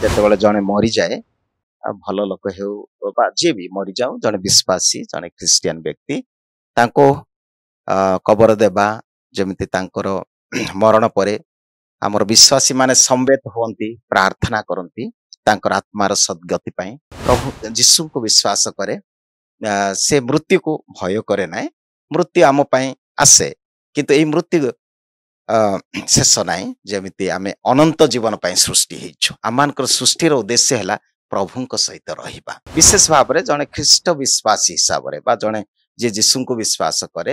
ଯେତେବେଳେ ଜଣେ ମରିଯାଏ ଭଲ ଲୋକ ହେଉ ବା ଯିଏ ବି ମରିଯାଉ ଜଣେ ବିଶ୍ୱାସୀ ଜଣେ ଖ୍ରୀଷ୍ଟିଆନ ବ୍ୟକ୍ତି ତାଙ୍କୁ କବର ଦେବା ଯେମିତି ତାଙ୍କର ମରଣ ପରେ ଆମର ବିଶ୍ୱାସୀ ମାନେ ସମବେତ ହୁଅନ୍ତି ପ୍ରାର୍ଥନା କରନ୍ତି ତାଙ୍କର ଆତ୍ମାର ସଦ୍ଗତି ପାଇଁ ପ୍ରଭୁ ଯୀଶୁଙ୍କୁ ବିଶ୍ୱାସ କରେ ସେ ମୃତ୍ୟୁକୁ ଭୟ କରେ ନାହିଁ ମୃତ୍ୟୁ ଆମ ପାଇଁ ଆସେ କିନ୍ତୁ ଏଇ ମୃତ୍ୟୁ ଶେଷ ନାହିଁ ଯେମିତି ଆମେ ଅନନ୍ତ ଜୀବନ ପାଇଁ ସୃଷ୍ଟି ହେଇଛୁ ଆମମାନଙ୍କର ସୃଷ୍ଟିର ଉଦ୍ଦେଶ୍ୟ ହେଲା ପ୍ରଭୁଙ୍କ ସହିତ ରହିବା ବିଶେଷ ଭାବରେ ଜଣେ ଖ୍ରୀଷ୍ଟ ବିଶ୍ୱାସୀ ହିସାବରେ ବା ଜଣେ ଯିଏ ଯୀଶୁଙ୍କୁ ବିଶ୍ୱାସ କରେ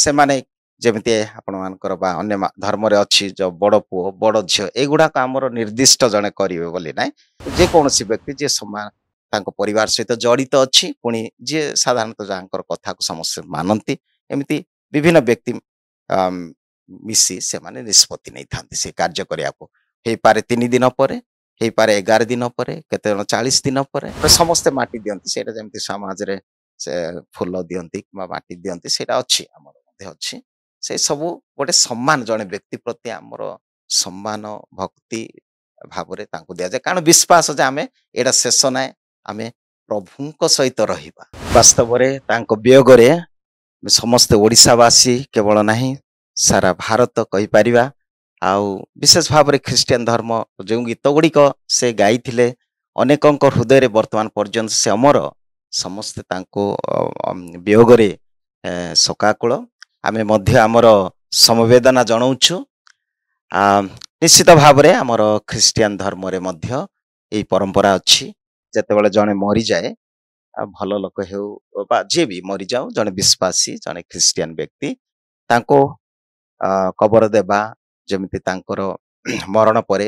ସେମାନେ ଯେମିତି ଆପଣମାନଙ୍କର ବା ଅନ୍ୟ ଧର୍ମରେ ଅଛି ଯୋଉ ବଡ଼ ପୁଅ ବଡ଼ ଝିଅ ଏଗୁଡ଼ାକ ଆମର ନିର୍ଦ୍ଦିଷ୍ଟ ଜଣେ କରିବେ ବୋଲି ନାହିଁ ଯେକୌଣସି ବ୍ୟକ୍ତି ଯିଏ ସମାନ ତାଙ୍କ ପରିବାର ସହିତ ଜଡ଼ିତ ଅଛି ପୁଣି ଯିଏ ସାଧାରଣତଃ ଯାହାଙ୍କର କଥାକୁ ସମସ୍ତେ ମାନନ୍ତି ଏମିତି ବିଭିନ୍ନ ବ୍ୟକ୍ତି ମିଶି ସେମାନେ ନିଷ୍ପତ୍ତି ନେଇଥାନ୍ତି ସେ କାର୍ଯ୍ୟ କରିବାକୁ ହେଇପାରେ 3 ଦିନ ପରେ ହେଇପାରେ 11 ଦିନ ପରେ କେତେ ଜଣ 40 ଦିନ ପରେ ସମସ୍ତେ ମାଟି ଦିଅନ୍ତି ସେଇଟା ଯେମିତି ସମାଜରେ ସେ ଫୁଲ ଦିଅନ୍ତି କିମ୍ବା ମାଟି ଦିଅନ୍ତି ସେଇଟା ଅଛି ଆମର ମଧ୍ୟ ଅଛି ସେ ସବୁ ଗୋଟେ ସମ୍ମାନ ଜଣେ ବ୍ୟକ୍ତି ପ୍ରତି ଆମର ସମ୍ମାନ ଭକ୍ତି ଭାବରେ ତାଙ୍କୁ ଦିଆଯାଏ କାରଣ ବିଶ୍ୱାସ ଯେ ଆମେ ଏଇଟା ଶେଷ ନାହିଁ ଆମେ ପ୍ରଭୁଙ୍କ ସହିତ ରହିବା ବାସ୍ତବରେ ତାଙ୍କ ବିୟୋଗରେ ସମସ୍ତେ ଓଡ଼ିଶାବାସୀ କେବଳ ନାହିଁ ସାରା ଭାରତ କହିପାରିବା ଆଉ ବିଶେଷ ଭାବରେ ଖ୍ରୀଷ୍ଟିଆନ ଧର୍ମ ଯେଉଁ ଗୀତ ଗୁଡ଼ିକ ସେ ଗାଇଥିଲେ ଅନେକଙ୍କ ହୃଦୟରେ ବର୍ତ୍ତମାନ ପର୍ଯ୍ୟନ୍ତ ସେ ଅମର ସମସ୍ତେ ତାଙ୍କୁ ବିୟୋଗରେ ଶୋକାକୁଳ ଆମେ ମଧ୍ୟ ଆମର ସମବେଦନା ଜଣାଉଛୁ ନିଶ୍ଚିତ ଭାବରେ ଆମର ଖ୍ରୀଷ୍ଟିଆନ ଧର୍ମରେ ମଧ୍ୟ ଏହି ପରମ୍ପରା ଅଛି ଯେତେବେଳେ ଜଣେ ମରିଯାଏ ଭଲ ଲୋକ ହେଉ ବା ଯିଏ ବି ମରିଯାଉ ଜଣେ ବିଶ୍ୱାସୀ ଜଣେ ଖ୍ରୀଷ୍ଟିଆନ ବ୍ୟକ୍ତି ତାଙ୍କୁ କବର ଦେବା ଯେମିତି ତାଙ୍କର ମରଣ ପରେ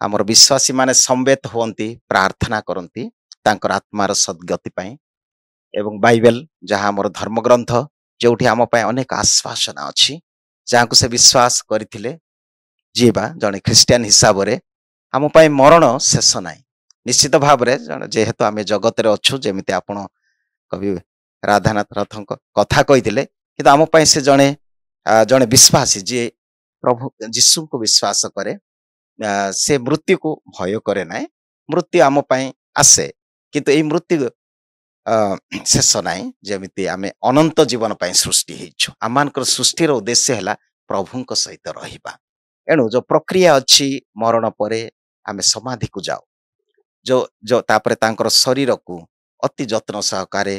ଆମର ବିଶ୍ୱାସୀ ମାନେ ସମବେତ ହୁଅନ୍ତି ପ୍ରାର୍ଥନା କରନ୍ତି ତାଙ୍କର ଆତ୍ମାର ସଦ୍ଗତି ପାଇଁ ଏବଂ ବାଇବେଲ ଯାହା ଆମର ଧର୍ମଗ୍ରନ୍ଥ ଯେଉଁଠି ଆମ ପାଇଁ ଅନେକ ଆଶ୍ୱାସନା ଅଛି ଯାହାକୁ ସେ ବିଶ୍ୱାସ କରିଥିଲେ ଯିଏ ବା ଜଣେ ଖ୍ରୀଷ୍ଟିଆନ ହିସାବରେ ଆମ ପାଇଁ ମରଣ ଶେଷ ନାହିଁ ନିଶ୍ଚିତ ଭାବରେ ଯେହେତୁ ଆମେ ଜଗତରେ ଅଛୁ ଯେମିତି ଆପଣ କବି ରାଧାନାଥ ରଥଙ୍କ କଥା କହିଥିଲେ କିନ୍ତୁ ଆମ ପାଇଁ ସେ ଜଣେ ଜଣେ ବିଶ୍ୱାସୀ ଯିଏ ପ୍ରଭୁ ଯୀଶୁଙ୍କୁ ବିଶ୍ୱାସ କରେ ସେ ମୃତ୍ୟୁକୁ ଭୟ କରେ ନାହିଁ ମୃତ୍ୟୁ ଆମ ପାଇଁ ଆସେ କିନ୍ତୁ ଏଇ ମୃତ୍ୟୁ ଶେଷ ନାହିଁ ଯେମିତି ଆମେ ଅନନ୍ତ ଜୀବନ ପାଇଁ ସୃଷ୍ଟି ହେଇଛୁ ଆମମାନଙ୍କର ସୃଷ୍ଟିର ଉଦ୍ଦେଶ୍ୟ ହେଲା ପ୍ରଭୁଙ୍କ ସହିତ ରହିବା ଏଣୁ ଯୋଉ ପ୍ରକ୍ରିୟା ଅଛି ମରଣ ପରେ ଆମେ ସମାଧିକୁ ଯାଉ ଯୋଉ ତାପରେ ତାଙ୍କର ଶରୀରକୁ ଅତି ଯତ୍ନ ସହକାରେ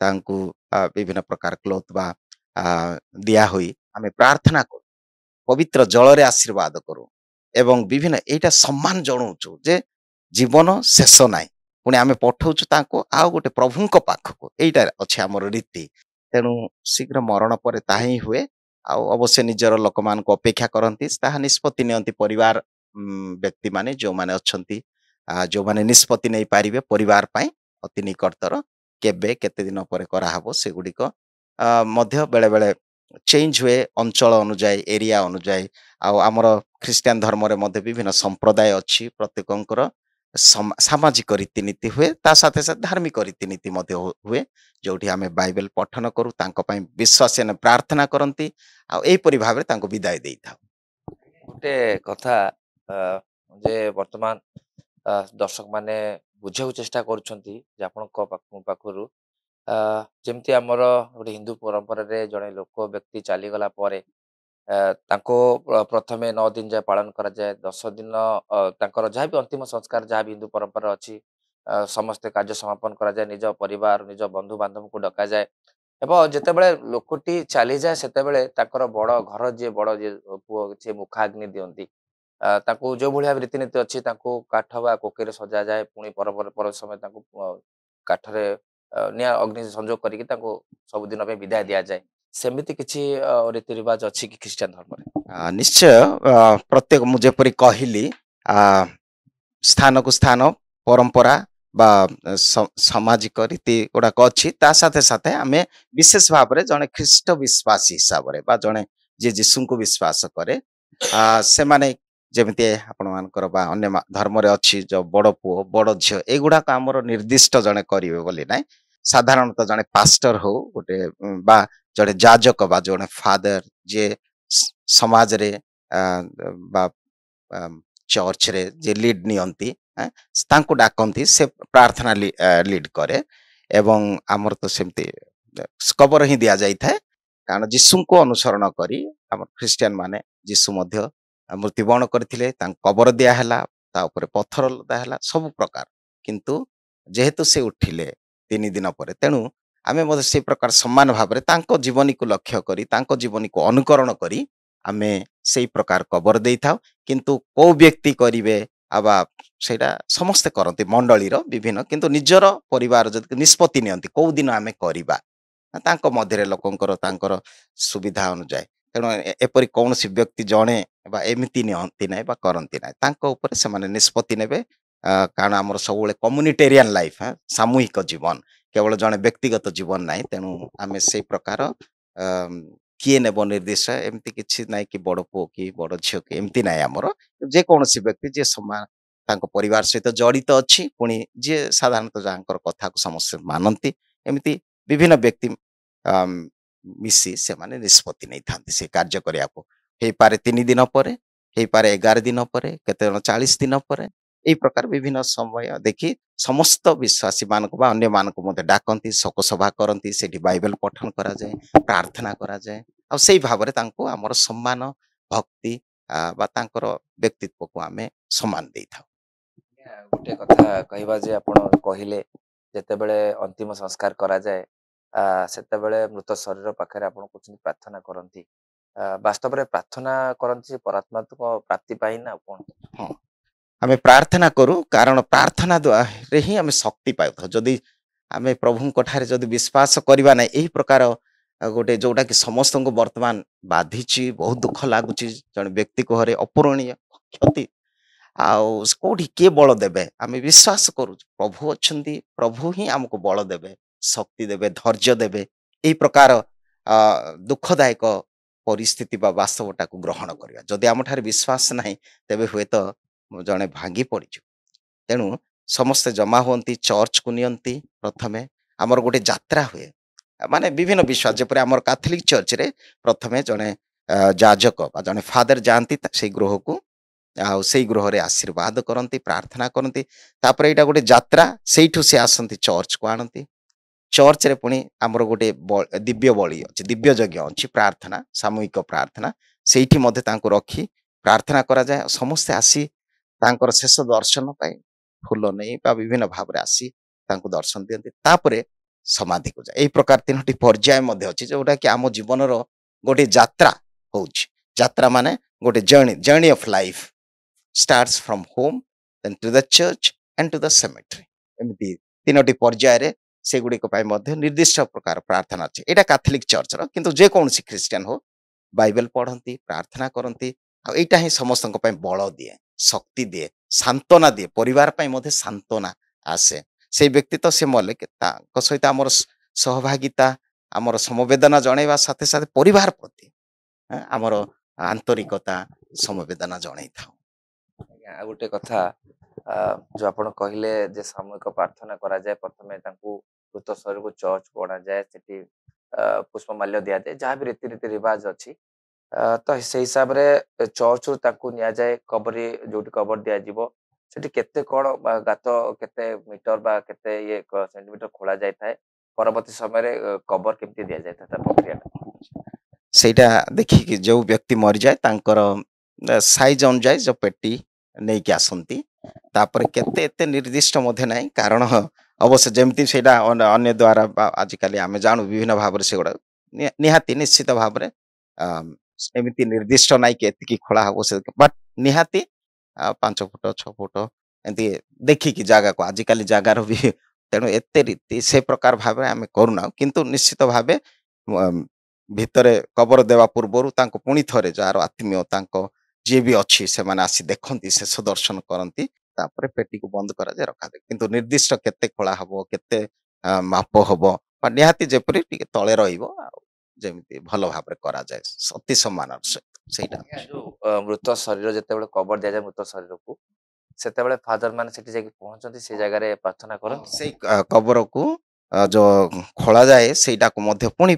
ତାଙ୍କୁ ବିଭିନ୍ନ ପ୍ରକାର କ୍ଲୋଥ ବା ଦିଆ ହୋଇ ଆମେ ପ୍ରାର୍ଥନା କରୁ ପବିତ୍ର ଜଳରେ ଆଶୀର୍ବାଦ କରୁ ଏବଂ ବିଭିନ୍ନ ଏଇଟା ସମ୍ମାନ ଜଣାଉଛୁ ଯେ ଜୀବନ ଶେଷ ନାହିଁ ପୁଣି ଆମେ ପଠାଉଛୁ ତାଙ୍କୁ ଆଉ ଗୋଟେ ପ୍ରଭୁଙ୍କ ପାଖକୁ ଏଇଟା ଅଛି ଆମର ରୀତି ତେଣୁ ଶୀଘ୍ର ମରଣ ପରେ ତାହା ହିଁ ହୁଏ ଆଉ ଅବଶ୍ୟ ନିଜର ଲୋକମାନଙ୍କୁ ଅପେକ୍ଷା କରନ୍ତି ତାହା ନିଷ୍ପତ୍ତି ନିଅନ୍ତି ପରିବାର ବ୍ୟକ୍ତିମାନେ ଯେଉଁମାନେ ଅଛନ୍ତି ଯେଉଁମାନେ ନିଷ୍ପତ୍ତି ନେଇପାରିବେ ପରିବାର ପାଇଁ ଅତି ନିକଟତର କେବେ କେତେ ଦିନ ପରେ କରାହବ ସେଗୁଡ଼ିକ ମଧ୍ୟ ବେଳେବେଳେ ଚେଞ୍ଜ ହୁଏ ଅଞ୍ଚଳ ଅନୁଯାୟୀ ଏରିଆ ଅନୁଯାୟୀ ଆଉ ଆମର ଖ୍ରୀଷ୍ଟିଆନ ଧର୍ମରେ ମଧ୍ୟ ବିଭିନ୍ନ ସମ୍ପ୍ରଦାୟ ଅଛି ପ୍ରତ୍ୟେକଙ୍କର ସାମାଜିକ ରୀତିନୀତି ହୁଏ ତା ସାଥେ ସାଥେ ଧାର୍ମିକ ରୀତିନୀତି ମଧ୍ୟ ହୁଏ ଯେଉଁଠି ଆମେ ବାଇବେଲ ପଠନ କରୁ ତାଙ୍କ ପାଇଁ ବିଶ୍ୱାସୀମାନେ ପ୍ରାର୍ଥନା କରନ୍ତି ଆଉ ଏହିପରି ଭାବରେ ତାଙ୍କୁ ବିଦାୟ ଦେଇଥାଉ ଗୋଟେ କଥା ଯେ ବର୍ତ୍ତମାନ ଦର୍ଶକ ମାନେ ବୁଝିବାକୁ ଚେଷ୍ଟା କରୁଛନ୍ତି ଯେ ଆପଣଙ୍କ ପାଖରୁ ଯେମିତି ଆମର ଗୋଟେ ହିନ୍ଦୁ ପରମ୍ପରାରେ ଜଣେ ଲୋକ ବ୍ୟକ୍ତି ଚାଲିଗଲା ପରେ ତାଙ୍କୁ ପ୍ରଥମେ 9 ଦିନ ଯାଏ ପାଳନ କରାଯାଏ 10 ଦିନ ତାଙ୍କର ଯାହା ବି ଅନ୍ତିମ ସଂସ୍କାର ଯାହା ବି ହିନ୍ଦୁ ପରମ୍ପରା ଅଛି ସମସ୍ତେ କାର୍ଯ୍ୟ ସମାପନ କରାଯାଏ ନିଜ ପରିବାର ନିଜ ବନ୍ଧୁବାନ୍ଧବଙ୍କୁ ଡକାଯାଏ ଏବଂ ଯେତେବେଳେ ଲୋକଟି ଚାଲିଯାଏ ସେତେବେଳେ ତାଙ୍କର ବଡ଼ ଘର ଯିଏ ବଡ଼ ଯିଏ ପୁଅ ଯିଏ ମୁଖାଗ୍ନି ଦିଅନ୍ତି ତାଙ୍କୁ ଯେଉଁ ଭଳି ଭାବେ ରୀତିନୀତି ଅଛି ତାଙ୍କୁ କାଠ ବା କୋକେରେ ସଜାଯାଏ ପୁଣି ପର ସମୟ ତାଙ୍କୁ କାଠରେ ନିଆଁ ଅଗ୍ନି ସଂଯୋଗ କରିକି ତାଙ୍କୁ ସବୁଦିନ ପାଇଁ ବିଦାୟ ଦିଆଯାଏ ସେମିତି କିଛି ରୀତି ରିବାଜ ଅଛି କି ଖ୍ରୀଷ୍ଟିଆନ ଧର୍ମରେ ନିଶ୍ଚୟ ପ୍ରତ୍ୟେକ ମୁଁ ଯେପରି କହିଲି ସ୍ଥାନକୁ ସ୍ଥାନ ପରମ୍ପରା ବା ସାମାଜିକ ରୀତି ଗୁଡ଼ାକ ଅଛି ତା ସାଥେ ସାଥେ ଆମେ ବିଶେଷ ଭାବରେ ଜଣେ ଖ୍ରୀଷ୍ଟ ବିଶ୍ୱାସୀ ହିସାବରେ ବା ଜଣେ ଯିଏ ଯୀଶୁଙ୍କୁ ବିଶ୍ୱାସ କରେ ସେମାନେ ଯେମିତି ଆପଣମାନଙ୍କର ବା ଅନ୍ୟ ଧର୍ମରେ ଅଛି ଯୋଉ ବଡ଼ ପୁଅ ବଡ଼ ଝିଅ ଏଗୁଡ଼ାକ ଆମର ନିର୍ଦ୍ଦିଷ୍ଟ ଜଣେ କରିବେ ବୋଲି ନାହିଁ ସାଧାରଣତଃ ଜଣେ ପାଷ୍ଟର ହଉ ଗୋଟେ ବା ଜଣେ ଯାଜକ ବା ଜଣେ ଫାଦର ଯିଏ ସମାଜରେ ବା ଚର୍ଚ୍ଚରେ ଯେ ଲିଡ୍ ନିଅନ୍ତି ତାଙ୍କୁ ଡାକନ୍ତି ସେ ପ୍ରାର୍ଥନା ଲିଡ୍ କରେ ଏବଂ ଆମର ତ ସେମିତି କବର ହିଁ ଦିଆଯାଇଥାଏ କାରଣ ଯୀଶୁଙ୍କୁ ଅନୁସରଣ କରି ଆମର ଖ୍ରୀଷ୍ଟିଆନ ମାନେ ଯୀଶୁ ମଧ୍ୟ ମୃତ୍ୟୁବରଣ କରିଥିଲେ ତାଙ୍କୁ କବର ଦିଆହେଲା ତା ଉପରେ ପଥର ଲଦା ହେଲା ସବୁ ପ୍ରକାର କିନ୍ତୁ ଯେହେତୁ ସେ ଉଠିଲେ 3 ଦିନ ପରେ ତେଣୁ ଆମେ ମଧ୍ୟ ସେଇ ପ୍ରକାର ସମାନ ଭାବରେ ତାଙ୍କ ଜୀବନୀକୁ ଲକ୍ଷ୍ୟ କରି ତାଙ୍କ ଜୀବନୀକୁ ଅନୁକରଣ କରି ଆମେ ସେଇ ପ୍ରକାର କବର ଦେଇଥାଉ କିନ୍ତୁ କୋଉ ବ୍ୟକ୍ତି କରିବେ ବା ସେଇଟା ସମସ୍ତେ କରନ୍ତି ମଣ୍ଡଳୀର ବିଭିନ୍ନ କିନ୍ତୁ ନିଜର ପରିବାର ଯଦି ନିଷ୍ପତ୍ତି ନିଅନ୍ତି କୋଉ ଦିନ ଆମେ କରିବା ତାଙ୍କ ମଧ୍ୟରେ ଲୋକଙ୍କର ତାଙ୍କର ସୁବିଧା ଅନୁଯାୟୀ ତେଣୁ ଏପରି କୌଣସି ବ୍ୟକ୍ତି ଜଣେ ବା ଏମିତି ନିଅନ୍ତି ନାହିଁ ବା କରନ୍ତି ନାହିଁ ତାଙ୍କ ଉପରେ ସେମାନେ ନିଷ୍ପତ୍ତି ନେବେ କାରଣ ଆମର ସବୁବେଳେ କମ୍ୟୁନିଟେରିଆନ ଲାଇଫ ସାମୂହିକ ଜୀବନ କେବଳ ଜଣେ ବ୍ୟକ୍ତିଗତ ଜୀବନ ନାହିଁ ତେଣୁ ଆମେ ସେଇ ପ୍ରକାର କିଏ ନେବ ନିର୍ଦ୍ଦିଷ୍ଟ ଏମିତି କିଛି ନାହିଁ କି ବଡ ପୁଅ କି ବଡ ଝିଅ କି ଏମିତି ନାହିଁ ଆମର ଯେକୌଣସି ବ୍ୟକ୍ତି ଯିଏ ସମାନ ତାଙ୍କ ପରିବାର ସହିତ ଜଡିତ ଅଛି ପୁଣି ଯିଏ ସାଧାରଣତଃ ଯାହାଙ୍କର କଥାକୁ ସମସ୍ତେ ମାନନ୍ତି ଏମିତି ବିଭିନ୍ନ ବ୍ୟକ୍ତି ମିଶି ସେମାନେ ନିଷ୍ପତ୍ତି ନେଇଥାନ୍ତି ସେ କାର୍ଯ୍ୟ କରିବାକୁ ହେଇପାରେ 3 ଦିନ ପରେ ହେଇପାରେ 11 ଦିନ ପରେ କେତେ ଜଣ 40 ଦିନ ପରେ ଏଇ ପ୍ରକାର ବିଭିନ୍ନ ସମୟ ଦେଖି ସମସ୍ତ ବିଶ୍ୱାସୀ ମାନଙ୍କୁ ବା ଅନ୍ୟମାନଙ୍କୁ ମଧ୍ୟ ଡାକନ୍ତି ଶୋକ ସଭା କରନ୍ତି ସେଠି ବାଇବେଲ ପଠନ କରାଯାଏ ପ୍ରାର୍ଥନା କରାଯାଏ ଆଉ ସେଇ ଭାବରେ ତାଙ୍କୁ ଆମର ସମ୍ମାନ ଭକ୍ତି ବା ତାଙ୍କର ବ୍ୟକ୍ତିତ୍ୱକୁ ଆମେ ସମ୍ମାନ ଦେଇଥାଉ ଗୋଟେ କଥା କହିବା ଯେ ଆପଣ କହିଲେ ଯେତେବେଳେ ଅନ୍ତିମ ସଂସ୍କାର କରାଯାଏ ସେତେବେଳେ ମୃତ ଶରୀର ପାଖରେ ଆପଣ କହୁଛନ୍ତି ପ୍ରାର୍ଥନା କରନ୍ତି ବାସ୍ତବରେ ପ୍ରାର୍ଥନା କରନ୍ତି ପରମାତ୍ମାଙ୍କ ପ୍ରାପ୍ତି ପାଇଁ ନା କଣ? ହଁ ଆମେ ପ୍ରାର୍ଥନା କରୁ କାରଣ ପ୍ରାର୍ଥନା ଦ୍ୱାରା ହିଁ ଆମେ ଶକ୍ତି ପାଇଥାଉ ଯଦି ଆମେ ପ୍ରଭୁଙ୍କ ଠାରେ ଯଦି ବିଶ୍ୱାସ କରିବା ନାହିଁ ଏହି ପ୍ରକାର ଗୋଟେ ଯୋଉଟା କି ସମସ୍ତଙ୍କୁ ବର୍ତ୍ତମାନ ବାଧିଛି ବହୁତ ଦୁଃଖ ଲାଗୁଛି ଜଣେ ବ୍ୟକ୍ତି କୋହରେ ଅପୂରଣୀୟ କ୍ଷତି ଆଉ କୋଉଠି କିଏ ବଳ ଦେବେ ଆମେ ବିଶ୍ୱାସ କରୁଛୁ ପ୍ରଭୁ ଅଛନ୍ତି ପ୍ରଭୁ ହିଁ ଆମକୁ ବଳ ଦେବେ ଶକ୍ତି ଦେବେ ଧୈର୍ଯ୍ୟ ଦେବେ ଏହି ପ୍ରକାର ଦୁଃଖଦାୟକ ପରିସ୍ଥିତି ବା ବାସ୍ତବଟାକୁ ଗ୍ରହଣ କରିବା ଯଦି ଆମଠାରେ ବିଶ୍ୱାସ ନାହିଁ ତେବେ ହୁଏତ ଜଣେ ଭାଙ୍ଗି ପଡିଯିବ ତେଣୁ ସମସ୍ତେ ଜମା ହୁଅନ୍ତି ଚର୍ଚ୍ଚକୁ ନିଅନ୍ତି ପ୍ରଥମେ ଆମର ଗୋଟେ ଯାତ୍ରା ହୁଏ ମାନେ ବିଭିନ୍ନ ବିଶ୍ୱାସ ଯେପରି ଆମର କାଥଲିକ ଚର୍ଚ୍ଚରେ ପ୍ରଥମେ ଜଣେ ଯାଜକ ବା ଜଣେ ଫାଦର ଯାଆନ୍ତି ସେଇ ଗୃହକୁ ଆଉ ସେଇ ଗୃହରେ ଆଶୀର୍ବାଦ କରନ୍ତି ପ୍ରାର୍ଥନା କରନ୍ତି ତାପରେ ଏଇଟା ଗୋଟେ ଯାତ୍ରା ସେଇଠୁ ସେ ଆସନ୍ତି ଚର୍ଚ୍ଚକୁ ଆଣନ୍ତି ଚର୍ଚ୍ଚରେ ପୁଣି ଆମର ଗୋଟେ ଦିବ୍ୟ ବଳି ଅଛି ଦିବ୍ୟ ଯଜ୍ଞ ଅଛି ପ୍ରାର୍ଥନା ସାମୂହିକ ପ୍ରାର୍ଥନା ସେଇଠି ମଧ୍ୟ ତାଙ୍କୁ ରଖି ପ୍ରାର୍ଥନା କରାଯାଏ ସମସ୍ତେ ଆସି ତାଙ୍କର ଶେଷ ଦର୍ଶନ ପାଇଁ ଫୁଲ ନେଇ ବା ବିଭିନ୍ନ ଭାବରେ ଆସି ତାଙ୍କୁ ଦର୍ଶନ ଦିଅନ୍ତି ତାପରେ ସମାଧିକୁ ଯାଏ ଏଇ ପ୍ରକାର 3ଟି ପର୍ଯ୍ୟାୟ ମଧ୍ୟ ଅଛି ଯୋଉଟା କି ଆମ ଜୀବନର ଗୋଟେ ଯାତ୍ରା ହଉଛି ଯାତ୍ରା ମାନେ ଗୋଟେ journey of life starts from home then to the church and to the cemetery ଏମିତି 3ଟି ପର୍ଯ୍ୟାୟରେ ସେଗୁଡ଼ିକ ପାଇଁ ମଧ୍ୟ ନିର୍ଦ୍ଦିଷ୍ଟ ପ୍ରକାର ପ୍ରାର୍ଥନା ଅଛି ଏଇଟା କାଥଲିକ ଚର୍ଚ୍ଚର କିନ୍ତୁ ଯେକୌଣସି ଖ୍ରୀଷ୍ଟିଆନ ହଉ ବାଇବେଲ ପଢନ୍ତି ପ୍ରାର୍ଥନା କରନ୍ତି ଆଉ ଏଇଟା ହିଁ ସମସ୍ତଙ୍କ ପାଇଁ ବଳ ଦିଏ ଶକ୍ତି ଦିଏ ସାନ୍ତ୍ୱନା ଦିଏ ପରିବାର ପାଇଁ ମଧ୍ୟ ସାନ୍ତ୍ୱନା ଆସେ ସେଇ ବ୍ୟକ୍ତି ତ ସେ ମଲେ ତାଙ୍କ ସହିତ ଆମର ସହଭାଗିତା ଆମର ସମବେଦନା ଜଣେଇବା ସାଥେ ସାଥେ ପରିବାର ପ୍ରତି ଆମର ଆନ୍ତରିକତା ସମବେଦନା ଜଣେଇଥାଉ ଆଉ ଗୋଟେ କଥା ଯୋଉ ଆପଣ କହିଲେ ଯେ ସାମୂହିକ ପ୍ରାର୍ଥନା କରାଯାଏ ପ୍ରଥମେ ତାଙ୍କୁ ମୃତ ଶରୀରକୁ ଚର୍ଚ୍ଚକୁ ଅଣାଯାଏ ସେଠି ପୁଷ୍ପମାଲ୍ୟ ଦିଆଯାଏ ଯାହା ବି ରୀତି ରିବାଜ ଅଛି ତ ସେଇ ହିସାବରେ ଚର୍ଚ୍ଚରୁ ତାଙ୍କୁ ନିଆଯାଏ କବରୀ ଯୋଉଠି କବର ଦିଆଯିବ ସେଠି କେତେ କଣ ଗାତ କେତେ ମିଟର ବା କେତେ ସେଣ୍ଟିମିଟର ଖୋଳା ଯାଇଥାଏ ପରବର୍ତ୍ତୀ ସମୟରେ କବର କେମିତି ଦିଆଯାଇଥାଏ ତା ପ୍ରକ୍ରିୟାଟା ସେଇଟା ଦେଖିକି ଯୋଉ ବ୍ୟକ୍ତି ମରିଯାଏ ତାଙ୍କର ସାଇଜ ଅନୁଯାୟୀ ଯୋଉ ପେଟି ନେଇକି ଆସନ୍ତି ତାପରେ କେତେ ଏତେ ନିର୍ଦ୍ଦିଷ୍ଟ ମଧ୍ୟ ନାହିଁ କାରଣ ଅବଶ୍ୟ ଯେମିତି ସେଇଟା ଅନ୍ୟ ଦ୍ୱାରା ବା ଆଜିକାଲି ଆମେ ଜାଣୁ ବିଭିନ୍ନ ଭାବରେ ସେଗୁଡ଼ା ନିହାତି ନିଶ୍ଚିତ ଭାବରେ ଏମିତି ନିର୍ଦ୍ଦିଷ୍ଟ ନାହିଁ କି ଏତିକି ଖୋଳା ହବ ସେ ବଟ୍ ନିହାତି 5 ଫୁଟ 6 ଫୁଟ ଏମିତି ଦେଖିକି ଜାଗାକୁ ଆଜିକାଲି ଜାଗାର ବି ତେଣୁ ଏତେ ରୀତି ସେ ପ୍ରକାର ଭାବରେ ଆମେ କରୁନାହୁଁ କିନ୍ତୁ ନିଶ୍ଚିତ ଭାବେ ଭିତରେ କବର ଦେବା ପୂର୍ବରୁ ତାଙ୍କୁ ପୁଣି ଥରେ ଯାହାର ଆତ୍ମୀୟ ତାଙ୍କ ଯିଏ ବି ଅଛି ସେମାନେ ଆସି ଦେଖନ୍ତି ଶେଷ ଦର୍ଶନ କରନ୍ତି ତାପରେ ପେଟିକୁ ବନ୍ଦ କରାଯାଏ ରଖାଯାଏ କିନ୍ତୁ ନିର୍ଦ୍ଦିଷ୍ଟ କେତେ ଖୋଳା ହବ କେତେ ମାପ ହବ ବା ନିହାତି ଯେପରି ଟିକେ ତଳେ ରହିବ ଆଉ ଯେମିତି ଭଲ ଭାବରେ କରାଯାଏ ଅତି ସମ୍ମାନର ସହିତ ସେଇଟା ଯୋଉ ମୃତ ଶରୀର ଯେତେବେଳେ କବର ଦିଆଯାଏ ମୃତ ଶରୀରକୁ ସେତେବେଳେ ଫାଦର ମାନେ ସେଠି ଯାଇକି ପହଞ୍ଚନ୍ତି ସେ ଜାଗାରେ ପ୍ରାର୍ଥନା କରନ୍ତି ସେଇ କବରକୁ ଯୋଉ ଖୋଳାଯାଏ ସେଇଟାକୁ ମଧ୍ୟ ପୁଣି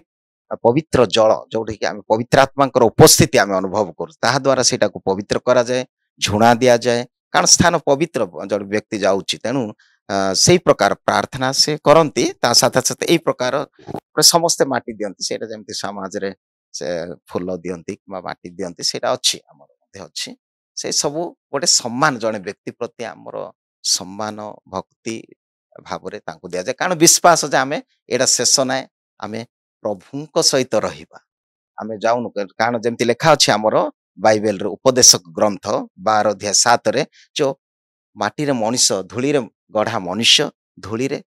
ପବିତ୍ର ଜଳ ଯୋଉଠିକି ଆମେ ପବିତ୍ର ଆତ୍ମାଙ୍କର ଉପସ୍ଥିତି ଆମେ ଅନୁଭବ କରୁ ତାହା ଦ୍ୱାରା ସେଇଟାକୁ ପବିତ୍ର କରାଯାଏ ଝୁଣା ଦିଆଯାଏ କାରଣ ସ୍ଥାନ ପବିତ୍ର ଜଣେ ବ୍ୟକ୍ତି ଯାଉଛି ତେଣୁ ସେଇ ପ୍ରକାର ପ୍ରାର୍ଥନା ସେ କରନ୍ତି ତା ସାଥେ ସାଥେ ଏଇ ପ୍ରକାର ସମସ୍ତେ ମାଟି ଦିଅନ୍ତି ସେଇଟା ଯେମିତି ସମାଜରେ ସେ ଫୁଲ ଦିଅନ୍ତି କିମ୍ବା ମାଟି ଦିଅନ୍ତି ସେଇଟା ଅଛି ଆମର ମଧ୍ୟ ଅଛି ସେ ସବୁ ଗୋଟେ ସମ୍ମାନ ଜଣେ ବ୍ୟକ୍ତି ପ୍ରତି ଆମର ସମ୍ମାନ ଭକ୍ତି ଭାବରେ ତାଙ୍କୁ ଦିଆଯାଏ କାରଣ ବିଶ୍ୱାସ ଯେ ଆମେ ଏଇଟା ଶେଷ ନାହିଁ ଆମେ ପ୍ରଭୁଙ୍କ ସହିତ ରହିବା ଆମେ ଯାଉନୁ କାରଣ ଯେମିତି ଲେଖା ଅଛି ଆମର ବାଇବେଲର ଉପଦେଶ ଗ୍ରନ୍ଥ 12 ଅଧ୍ୟାୟ 7 ଯୋଉ ମାଟିରେ ମଣିଷ ଧୂଳିରେ ଗଢା ମନୁଷ୍ୟ ଧୂଳିରେ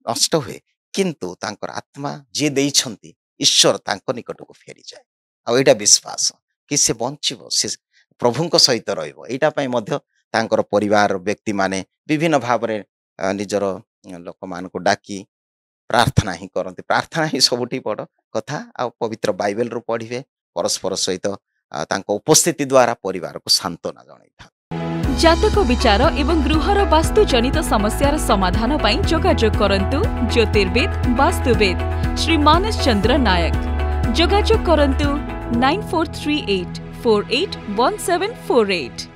ନଷ୍ଟ ହୁଏ କିନ୍ତୁ ତାଙ୍କର ଆତ୍ମା ଯିଏ ଦେଇଛନ୍ତି ଈଶ୍ୱର ତାଙ୍କ ନିକଟକୁ ଫେରିଯାଏ ଆଉ ଏଇଟା ବିଶ୍ୱାସ କି ସେ ବଞ୍ଚିବ ସେ ପ୍ରଭୁଙ୍କ ସହିତ ରହିବ ଏଇଟା ପାଇଁ ମଧ୍ୟ ତାଙ୍କର ପରିବାର ବ୍ୟକ୍ତିମାନେ ବିଭିନ୍ନ ଭାବରେ ନିଜର ଲୋକମାନଙ୍କୁ ଡାକି ପ୍ରାର୍ଥନା ହିଁ କରନ୍ତି ପ୍ରାର୍ଥନା ହିଁ ସବୁଠି ବଡ କଥା ଆଉ ପବିତ୍ର ବାଇବେଲରୁ ପଢିବେ ପରସ୍ପର ସହିତ ତାଙ୍କ ଉପସ୍ଥିତି ଦ୍ୱାରା ପରିବାରକୁ ସାନ୍ତ୍ୱନା ଜଣାଇଥାନ୍ତି ଜାତକ ବିଚାର ଏବଂ ଗୃହର ବାସ୍ତୁ ଜନିତ ସମସ୍ୟାର ସମାଧାନ ପାଇଁ ଯୋଗାଯୋଗ କରନ୍ତୁ ଜ୍ୟୋତିର୍ବିଦ ବାସ୍ତୁବିଦ ଶ୍ରୀ ମାନସ ଚନ୍ଦ୍ର ନାୟକ ଯୋଗାଯୋଗ କରନ୍ତୁ 9438481748